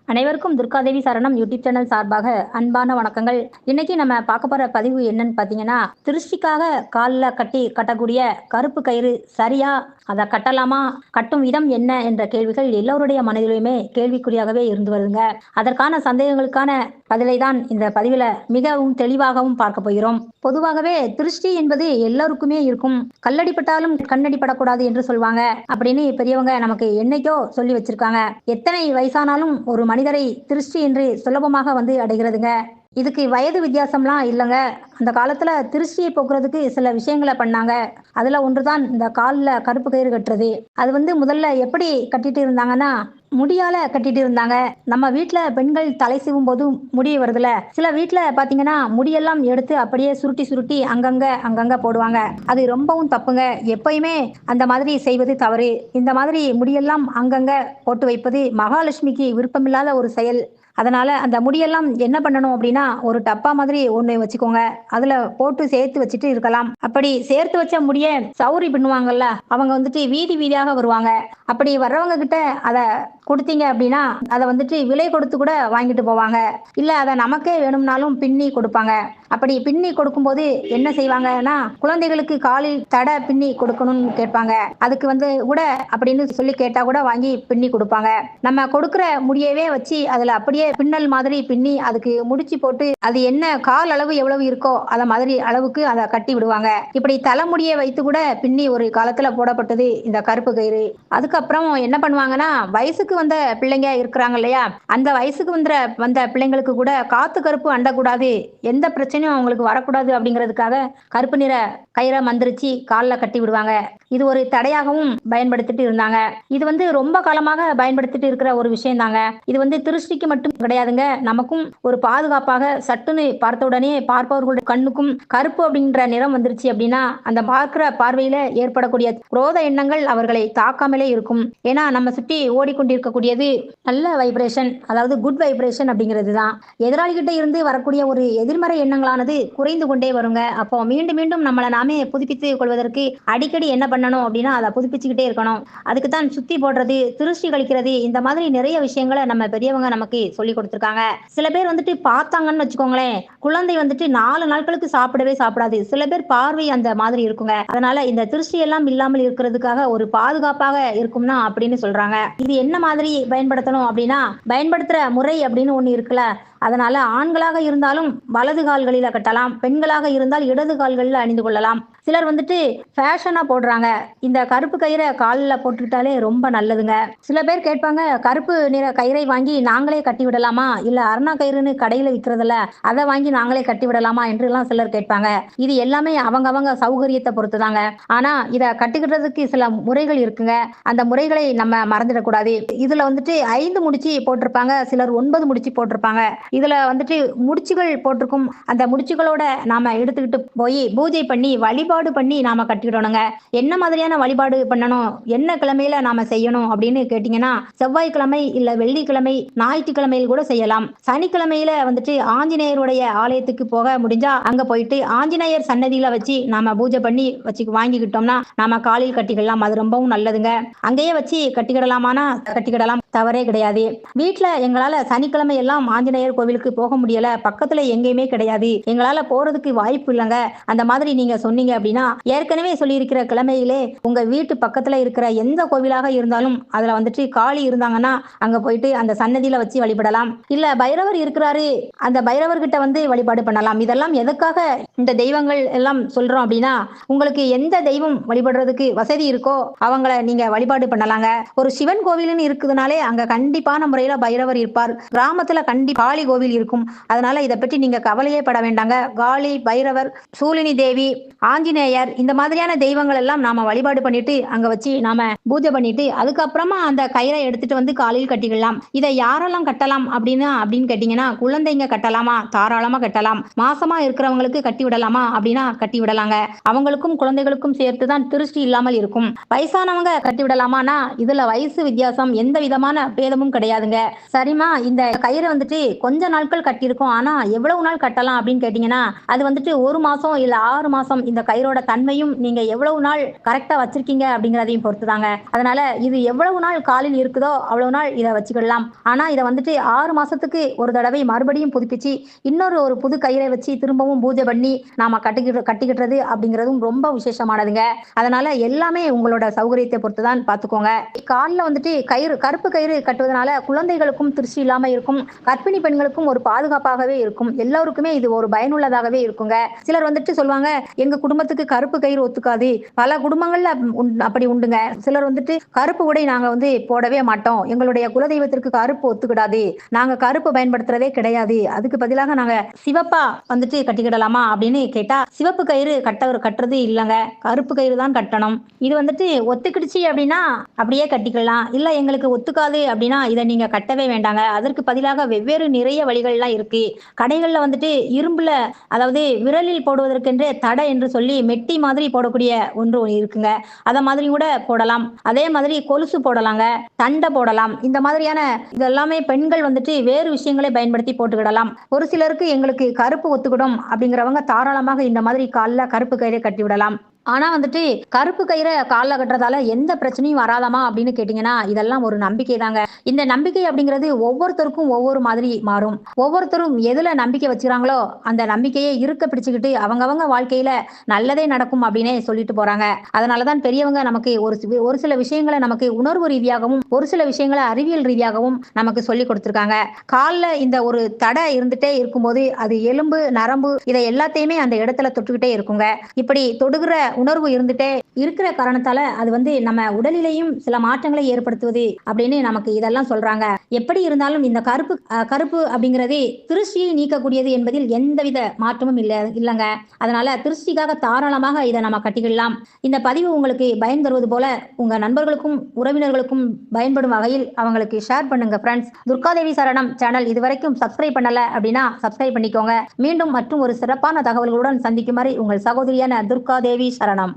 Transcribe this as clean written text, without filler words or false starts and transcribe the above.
அனைவருக்கும் துர்காதேவி சரணம் YouTube channel சார்பாக அன்பான வணக்கங்கள். இன்னைக்கு நம்ம பார்க்க போற பதிவு என்னன்னு பார்த்தீங்கன்னா, திருஷ்டிக்காக கால்ல கட்டக்கூடிய கருப்பு கயிறு சரியா? அதை கட்டலாமா? கட்டும் விதம் என்ன என்ற கேள்விகள் எல்லோருடைய மனதிலுமே கேள்விக்குறியாகவே இருந்து வருதுங்க. அதற்கான சந்தேகங்களுக்கான பதிலை தான் இந்த பதிவில் மிகவும் தெளிவாகவும் பார்க்க போகிறோம். பொதுவாகவே திருஷ்டி என்பது எல்லோருக்குமே இருக்கும். கல்லடிப்பட்டாலும் கண்ணடிப்படக்கூடாது என்று சொல்வாங்க அப்படின்னு பெரியவங்க நமக்கு என்னைக்கோ சொல்லி வச்சிருக்காங்க. எத்தனை வயசானாலும் ஒரு மனிதரை திருஷ்டி என்று சுலபமாக அடைகிறதுங்க. இதுக்கு வயது வித்தியாசம்லாம் இல்லைங்க. அந்த காலத்துல திருஷ்டியை போக்குறதுக்கு சில விஷயங்களை பண்ணாங்க. அதுல ஒன்றுதான் இந்த காலில் கருப்பு கயிறு கட்டுறது. அது முதல்ல எப்படி கட்டிட்டு இருந்தாங்கன்னா, முடியால கட்டிட்டு இருந்தாங்க. நம்ம வீட்டுல பெண்கள் தலை சீவும் போது முடி வருதுல, சில வீட்டுல பாத்தீங்கன்னா முடியெல்லாம் எடுத்து அப்படியே சுருட்டி சுருட்டி அங்கங்க போடுவாங்க. அது ரொம்பவும் தப்புங்க. எப்பயுமே அந்த மாதிரி செய்வது தவறு. இந்த மாதிரி முடியெல்லாம் அங்கங்க போட்டு வைப்பது மகாலட்சுமிக்கு விருப்பமில்லாத ஒரு செயல். அதனால அந்த முடியெல்லாம் என்ன பண்ணணும் அப்படின்னா, ஒரு டப்பா மாதிரி ஒண்ணு வச்சுக்கோங்க. அதுல போட்டு சேர்த்து வச்சுட்டு இருக்கலாம். அப்படி சேர்த்து வச்ச முடிய சௌரி பின்னுவாங்கல்ல, அவங்க வீதி வீதியாக வருவாங்க. அப்படி வர்றவங்க கிட்ட அத கொடுத்தீங்க அப்படின்னா, அதை விலை கொடுத்து கூட வாங்கிட்டு போவாங்க. இல்ல அதை நமக்கே வேணும்னாலும் பின்னி கொடுப்பாங்க. அப்படி பின்னி கொடுக்கும்போது என்ன செய்வாங்கன்னா, குழந்தைகளுக்கு காலில் தடை பின்னி கொடுக்கணும்னு கேட்பாங்க. அதுக்கு கூட அப்படின்னு சொல்லி கேட்டா கூட வாங்கி பின்னி கொடுப்பாங்க. நம்ம கொடுக்குற முடியவே வச்சு அதுல அப்படியே பின்னல் மாதிரி பின்னி அதுக்கு முடிச்சு போட்டு, அது என்ன கால் அளவு எவ்வளவு இருக்கோ அத மாதிரி அளவுக்கு அதை கட்டி விடுவாங்க. இப்படி தலைமுடியை வைத்து கூட பின்னி ஒரு காலத்துல போடப்பட்டது இந்த கருப்பு கயிறு. அதுக்கப்புறம் என்ன பண்ணுவாங்கன்னா, வயசுக்கு வந்த பிள்ளைங்க இருக்கிறாங்க இல்லையா, அந்த வயசுக்கு வந்த பிள்ளைங்களுக்கு கூட காத்து கருப்பு அண்டக்கூடாது, எந்த பிரச்சனையும் அவங்களுக்கு வரக்கூடாது அப்படிங்கிறதுக்காக கருப்பு நிற கயிறை மந்திரிச்சு காலில் கட்டி விடுவாங்க. இது ஒரு தடையாகவும் பயன்படுத்திட்டு இருந்தாங்க. இது ரொம்ப காலமாக பயன்படுத்திட்டு இருக்கிற ஒரு விஷயம் தாங்க. இது திருஷ்டிக்கு மட்டும் கிடையாதுங்க. நமக்கும் ஒரு பாதுகாப்பாக சட்டுன்னு பார்த்த உடனே பார்ப்பவர்களுடைய கண்ணுக்கும் கருப்பு அப்படின்ற நிறம் வந்துருச்சு அப்படின்னா, அந்த பார்க்கிற பார்வையில ஏற்படக்கூடிய குரோத எண்ணங்கள் அவர்களை தாக்காமலே இருக்கும். ஏன்னா நம்ம சுற்றி ஓடிக்கொண்டிருக்கக்கூடியது நல்ல வைப்ரேஷன், அதாவது குட் வைப்ரேஷன் அப்படிங்கிறது தான். எதிராளிகிட்ட இருந்து வரக்கூடிய ஒரு எதிர்மறை எண்ணங்களானது குறைந்து கொண்டே வருங்க. அப்போ மீண்டும் மீண்டும் நம்மளை நாமே புதுப்பித்துக் கொள்வதற்கு அடிக்கடி என்ன பண்ணணும் அப்படின்னா, அதை புதுப்பிச்சுக்கிட்டே இருக்கணும். அதுக்கு தான் சுத்தி போடுறது, திருஷ்டி கழிக்கிறது, இந்த மாதிரி நிறைய விஷயங்களை நம்ம பெரியவங்க நமக்கு சொல்லி கொடுத்துருக்காங்க. சில பேர் பார்த்தாங்கன்னு வச்சுக்கோங்களேன், குழந்தை 4 நாட்களுக்கு சாப்பிடவே சாப்பிடாது. சில பேர் பார்வை அந்த மாதிரி இருக்குங்க. அதனால இந்த திருஷ்டி எல்லாம் இல்லாமல் இருக்கிறதுக்காக ஒரு பாதுகாப்பாக இருக்கும்னா அப்படின்னு சொல்றாங்க. இது என்ன மாதிரி பயன்படுத்தணும் அப்படின்னா, பயன்படுத்துற முறை அப்படின்னு ஒண்ணு இருக்குல்ல, அதனால ஆண்களாக இருந்தாலும் வலது கால்களில கட்டலாம், பெண்களாக இருந்தால் இடது கால்களில் அணிந்து கொள்ளலாம். சிலர் ஃபேஷனா போடுறாங்க. இந்த கருப்பு கயிறை காலில் போட்டுக்கிட்டாலே ரொம்ப நல்லதுங்க. சில பேர் கேட்பாங்க, கருப்பு நிற கயிறை வாங்கி நாங்களே கட்டி விடலாமா, இல்ல அருணா கயிறுன்னு கடையில விற்கிறதுல அதை வாங்கி நாங்களே கட்டி விடலாமா என்று எல்லாம் சிலர் கேட்பாங்க. இது எல்லாமே அவங்க சௌகரியத்தை பொறுத்துதாங்க. ஆனா இதை கட்டிக்கிறதுக்கு சில முறைகள் இருக்குங்க. அந்த முறைகளை நம்ம மறந்துடக்கூடாது. இதுல 5 முடிச்சு போட்டிருப்பாங்க, சிலர் 9 முடிச்சு போட்டிருப்பாங்க. இதுல முடிச்சுகள் போட்டிருக்கும். அந்த முடிச்சுகளோட நாம எடுத்துக்கிட்டு போய் பூஜை பண்ணி வழிபாடு பண்ணி நாம கட்டிடணுங்க. என்ன மாதிரியான வழிபாடு பண்ணணும், என்ன கிழமையில நாம செய்யணும் அப்படின்னு கேட்டீங்கன்னா, செவ்வாய்க்கிழமை இல்ல வெள்ளிக்கிழமை, ஞாயிற்றுக்கிழமையில் கூட செய்யலாம். சனிக்கிழமையில ஆஞ்சநேயருடைய ஆலயத்துக்கு போக முடிஞ்சா அங்க போயிட்டு ஆஞ்சநேயர் சன்னதியில வச்சு நாம பூஜை பண்ணி வாங்கிக்கிட்டோம்னா நாம காலில் கட்டிக்கலாம். அது ரொம்பவும் நல்லதுங்க. அங்கேயே வச்சு கட்டிக்கிடலாமானா கட்டிக்கிடலாம், தவறே கிடையாது. வீட்டுல எங்களால சனிக்கிழமை எல்லாம் ஆஞ்சநேயர் கோவிலுக்கு போக முடியல, பக்கத்துல எங்கேயுமே கிடையாது, எங்களால போறதுக்கு வாய்ப்பு இல்லைங்க, அந்த மாதிரி நீங்க சொன்னீங்க அப்படின்னா, ஏற்கனவே சொல்லியிருக்கிற கிழமையிலே உங்க வீட்டு பக்கத்துல இருக்கிற எந்த கோவிலாக இருந்தாலும் அதுல காளி இருந்தாங்கன்னா அங்க போயிட்டு அந்த சன்னதியில வச்சு வழிபடலாம். இல்ல பைரவர் இருக்கிறாரு, அந்த பைரவர்கிட்ட வழிபாடு பண்ணலாம். இதெல்லாம் எதுக்காக இந்த தெய்வங்கள் எல்லாம் சொல்றோம் அப்படின்னா, உங்களுக்கு எந்த தெய்வம் வழிபடுறதுக்கு வசதி இருக்கோ அவங்கள நீங்க வழிபாடு பண்ணலாங்க. ஒரு சிவன் கோவில்னு இருக்குதுனாலே அங்க கண்டிப்பான முறையில பைரவர் இருப்பார். கிராமத்துல காளி கோவில் இருக்கும். அதனால இதை பற்றி நீங்க கவலையே பட வேண்டாங்க. காளி, பைரவர், சூலினி தேவி, ஆஞ்சநேயர், இந்த மாதிரியான தெய்வங்கள் எல்லாம் நாம வழிபாடு பண்ணிட்டு அங்க வச்சு நாம பூஜை பண்ணிட்டு அதுக்கப்புறமா அந்த கயிறை எடுத்துட்டு காலில் கட்டிக்கலாம். இதை யாரெல்லாம் கட்டலாம் அப்படின்னு கேட்டீங்கன்னா, குழந்தைங்க கட்டலாமா, தாராளமா கட்டலாம். மாசமா இருக்கிறவங்களுக்கு கட்டி விடலாமா அப்படின்னா கட்டி விடலாங்க. அவங்களுக்கும் குழந்தைகளுக்கும் சேர்த்துதான் திருஷ்டி இல்லாமல் இருக்கும். வயசானவங்க கட்டி விடலாமானா இதுல வயசு வித்தியாசம் எந்த விதமான பேதமும் கிடையாதுங்க. சரிம்மா, இந்த கயிறு வந்துட்டு கொஞ்ச நாட்கள் கட்டியிருக்கோம். ஆனா எவ்வளவு நாள் கட்டலாம் அப்படின்னு கேட்டீங்கன்னா, அது வந்துட்டு 1 மாசம் இல்ல 6 மாசம் இந்த கயிறோட தன்மையும், நீங்க எவ்வளவு நாள் கரெக்ட்டா வச்சிருக்கீங்க அப்படிங்கிறதையும் பொறுத்துதாங்க. அதனால இது எவ்வளவு நாள் காலில் இருக்குதோ, அவ்வளவு நாள் இத வச்சுக்கிடலாம். ஆனா இத வந்துட்டு 6 மாசத்துக்கு ஒரு தடவை மறுபடியும் புதுப்பிச்சு, ஒரு புது கயிறை வச்சு திரும்பவும் பூஜை பண்ணி நாம கட்டிக்கிடுறது அப்படிங்கிறதும் ரொம்ப விசேஷமானதுங்க. அதனால எல்லாமே உங்களோட சௌகரியத்தை பொறுத்து தான் பார்த்துக்கோங்க. கால்ல வந்துட்டு கருப்பு கயிறு கட்டுவதனால குழந்தைகளுக்கும் திருஷ்டி இல்லாம இருக்கும். கர்ப்பிணி பெண்களுக்கும் ஒரு பாதுகாப்பாகவே இருக்கும். எல்லோருக்குமே இது ஒரு பயனுள்ளதாகவே இருக்குங்க. சிலர் வந்துட்டு சொல்லுவாங்க, எங்க குடும்பத்துக்கு கருப்பு கயிறு ஒத்துக்காது. பல குடும்பங்கள்ல அப்படி உண்டுங்க. சிலர் வந்துட்டு கருப்பு உடை நாங்க வந்து போடவே மாட்டோம். எங்களுடைய குலதெய்வத்திற்கு கருப்பு ஒத்துக்கிடாது. நாங்க கருப்பு பயன்படுத்துறதே கிடையாது. அதுக்கு பதிலாக நாங்க சிவப்பா வந்துட்டு கட்டிக்கிடலாமா அப்படின்னு கேட்டா, சிவப்பு கயிறு கட்டுறது இல்லங்க. கருப்பு கயிறு தான் கட்டணும். இது வந்துட்டு ஒத்துக்கிடுச்சு அப்படின்னா அப்படியே கட்டிக்கலாம். இல்ல எங்களுக்கு ஒத்துக்காது அப்படின்னா இத நீங்க கட்டவே வேண்டாங்க. அதற்கு பதிலாக வெவ்வேறு நிறைய வழிகள்லாம் இருக்கு. கடைகள்ல வந்துட்டு இரும்புல, அதாவது விரலில் போடுவதற்கென்றே தடை என்று சொல்லி மெட்டி மாதிரி போடக்கூடிய ஒன்று இருக்குங்க. அத மாதிரி கூட போடலாம். அதே மாதிரி கொலுசு போடலாங்க. தண்ட போடலாம். இந்த மாதிரியான இதெல்லாமே பெண்கள் வந்துட்டு வேறு விஷயங்களை பயன்படுத்தி போட்டுக்கிடலாம். ஒரு சிலருக்கு எங்களுக்கு கருப்பு ஒத்துக்கிடும் அப்படிங்கிறவங்க தாராளமாக இந்த மாதிரி கால்ல கருப்பு கயிறை கட்டி விடலாம். ஆனா வந்துட்டு கருப்பு கயிற கால்ல கட்டுறதால எந்த பிரச்சனையும் வராதாமா அப்படின்னு கேட்டீங்கன்னா, இதெல்லாம் ஒரு நம்பிக்கை தாங்க. இந்த நம்பிக்கை அப்படிங்கிறது ஒவ்வொருத்தருக்கும் ஒவ்வொரு மாதிரி மாறும். ஒவ்வொருத்தரும் எதுல நம்பிக்கை வச்சுக்கிறாங்களோ, அந்த நம்பிக்கையை இறுக்க பிடிச்சுக்கிட்டு அவங்கவங்க வாழ்க்கையில நல்லதே நடக்கும் அப்படின்னே சொல்லிட்டு போறாங்க. அதனால தான் பெரியவங்க நமக்கு ஒரு சில விஷயங்கள நமக்கு உணர்வு ரீதியாகவும், ஒரு சில விஷயங்கள அறிவியல் ரீதியாகவும் நமக்கு சொல்லிக் குடுத்துருக்காங்க. கால்ல இந்த ஒரு தடை இருந்துட்டே இருக்கும்போது, அது எலும்பு, நரம்பு இதை எல்லாத்தையுமே அந்த இடத்துல தொட்டுக்கிட்டே இருக்குங்க. இப்படி தொடுகிற உணர்வு இருந்துட்டே இருக்கிற காரணத்தால அது வந்து நம்ம உடலிலேயும் சில மாற்றங்களை ஏற்படுத்துவது அப்படின்னு நமக்கு இதெல்லாம் சொல்றாங்க. எப்படி இருந்தாலும் இந்த கருப்பு அப்படிங்கிறது திருஷ்டியை நீக்கக்கூடியது என்பதில் எந்தவித மாற்றமும் இல்லங்க. அதனால திருஷ்டிக்காக தாராளமாக இதை நம்ம கட்டிக்கிடலாம். இந்த பதிவு உங்களுக்கு பயன் தருவது போல உங்க நண்பர்களுக்கும் உறவினர்களுக்கும் பயன்படும் வகையில் அவங்களுக்கு ஷேர் பண்ணுங்க ஃப்ரெண்ட்ஸ். துர்காதேவி சரணம் சேனல் இதுவரைக்கும் சப்ஸ்கிரைப் பண்ணல அப்படின்னா சப்ஸ்கிரைப் பண்ணிக்கோங்க. மீண்டும் மற்றும் ஒரு சிறப்பான தகவல்களுடன் சந்திக்கும் வரை உங்கள் சகோதரியான துர்காதேவி சரணம்.